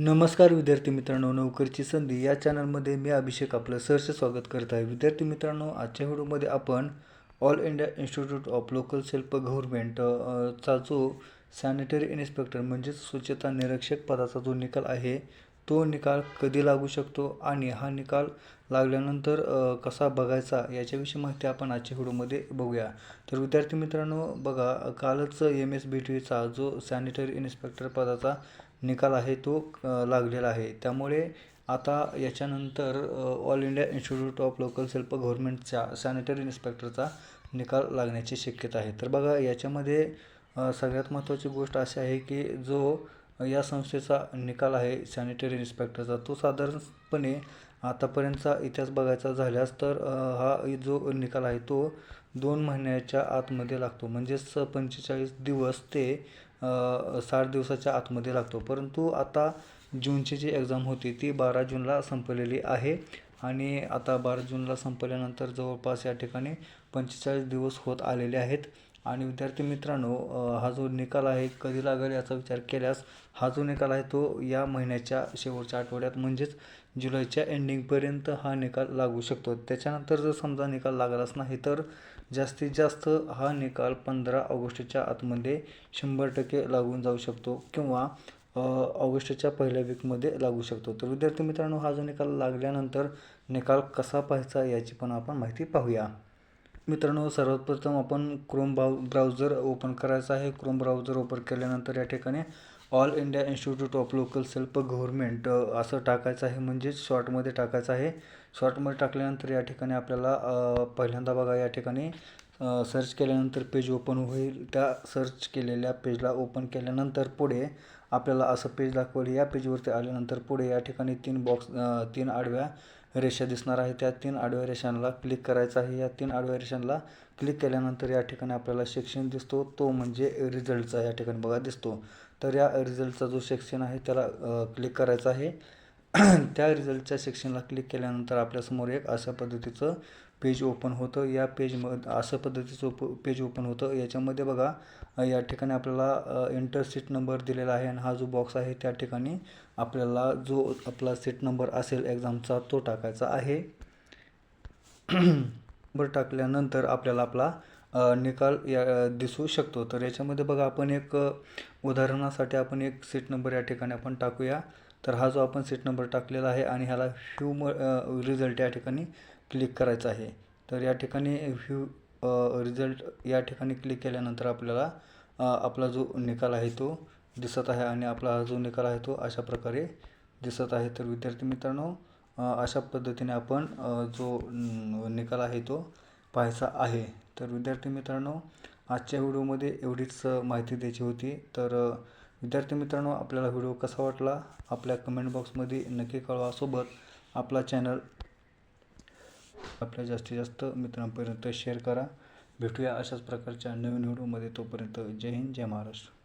नमस्कार विद्यार्थी मित्रांनो, नोकरीची संधी या चॅनलमध्ये मी अभिषेक आपलं सहर्ष स्वागत करत आहे. विद्यार्थी मित्रांनो, आजच्या व्हिडिओमध्ये आपण all India institute of local self government चा जो सॅनिटरी इन्स्पेक्टर म्हणजेच स्वच्छता निरीक्षक पदाचा जो निकाल आहे तो निकाल कधी लागू शकतो आणि हा निकाल लागल्यानंतर कसा बघायचा याच्याविषयी माहिती आपण आजच्या व्हिडिओमध्ये बघूया. तर विद्यार्थी मित्रांनो बघा, कालच MSBTचा जो सॅनिटरी इन्स्पेक्टर पदाचा निकाल आहे तो लागलेला आहे. त्यामुळे आता याच्यानंतर all India institute of local self गव्हर्नमेंटच्या सॅनिटरी इन्स्पेक्टरचा निकाल लागण्याची शक्यता आहे. तर बघा, याच्यामध्ये सगळ्यात महत्त्वाची गोष्ट अशी आहे की जो या संस्थेचा निकाल आहे सॅनिटरी इन्स्पेक्टरचा तो साधारणपणे आतापर्यंतचा इतिहास बघायचा झाल्यास तर हा जो निकाल आहे तो 2 महिन्याच्या आतमध्ये लागतो. म्हणजेच 45 दिवस ते 60 दिवसाच्या आतमध्ये लागतो. परंतु आता जूनची जी एक्झाम होती ती 12 जूनला संपलेली आहे आणि आता 12 जूनला संपल्यानंतर जवळपास या ठिकाणी 45 दिवस होत आलेले आहेत. आणि विद्यार्थी मित्रांनो, हा जो निकाल आहे कधी लागेल याचा विचार केल्यास हा जो निकाल आहे तो या महिन्याच्या शेवटच्या आठवड्यात म्हणजेच जुलैच्या एंडिंगपर्यंत हा निकाल लागू शकतो. त्याच्यानंतर जर समजा निकाल लागलाच नाही तर जास्तीत जास्त हा निकाल 15 ऑगस्टच्या आतमध्ये 100% लागून जाऊ शकतो किंवा ऑगस्टच्या पहिल्या वीकमध्ये लागू शकतो. तर विद्यार्थी मित्रांनो, हा जो निकाल लागल्यानंतर निकाल कसा पाहायचा याची पण आपण माहिती पाहूया. मित्रांनो, सर्वात प्रथम आपण क्रोम ब्राउझर ओपन करायचा आहे. क्रोम ब्राउझर ओपन केल्यानंतर या ठिकाणी all India institute of local self government असं टाकायचं आहे, म्हणजेच शॉर्टमध्ये टाकायचं आहे. शॉर्टमध्ये टाकल्यानंतर या ठिकाणी आपल्याला पहिल्यांदा बघा या ठिकाणी सर्च केल्यानंतर पेज ओपन होईल. त्या सर्च केलेल्या पेजला ओपन केल्यानंतर पुढे आपल्याला असं पेज दाखवलं. या पेजवरती आल्यानंतर पुढे या ठिकाणी 3 आडव्या रेषा दिसणार आहे. त्या 3 आडव्या रेषांना क्लिक करायचं आहे. या 3 आडव्या रेषांना क्लिक केल्यानंतर या ठिकाणी आपल्याला सेक्शन दिसतो, तो म्हणजे रिझल्टचा या ठिकाणी बघा दिसतो. तर या रिझल्टचा जो सेक्शन आहे त्याला क्लिक करायचा आहे. त्या रिझल्टच्या सेक्शनला क्लिक केल्यानंतर आपल्यासमोर एक अशा पद्धतीचं पेज ओपन होतं. या पेजमध्ये अशा पद्धतीचं पेज ओपन होतं. याच्यामध्ये बघा या ठिकाणी आपल्याला एंटर सीट नंबर दिलेला आहे आणि हा जो बॉक्स आहे त्या ठिकाणी आपल्याला जो आपला सीट नंबर असेल एक्झामचा तो टाकायचा आहे. नंबर टाकल्यानंतर आपल्याला आपला निकाल दिसू शकतो. तर याच्यामध्ये बघा आपण एक उदाहरणासाठी आपण एक सीट नंबर या ठिकाणी आपण टाकूया. तर हा जो आपण सीट नंबर टाकलेला आहे आणि ह्याला व्ह्यू रिझल्ट या ठिकाणी क्लिक करायचं आहे. तर या ठिकाणी व्ह्यू रिझल्ट या ठिकाणी क्लिक केल्यानंतर आपल्याला आपला जो निकाल आहे तो दिसत आहे आणि आपला हा जो निकाल आहे तो अशा प्रकारे दिसत आहे. तर विद्यार्थी मित्रांनो, अशा पद्धतीने आपण जो निकाल आहे तो पाहायचा आहे. तर विद्यार्थी मित्रांनो, आजच्या व्हिडिओमध्ये एवढीच माहिती द्यायची होती. तर विद्यार्थी मित्रांनो, आपल्याला व्हिडिओ कसा वाटला आपल्या कमेंट बॉक्समध्ये नक्की कळवा. सोबत आपला चॅनल आपल्या जास्तीत जास्त मित्रांपर्यंत शेअर करा. भेटूया अशाच प्रकारच्या नवीन व्हिडिओमध्ये. तोपर्यंत जय हिंद, जय महाराष्ट्र.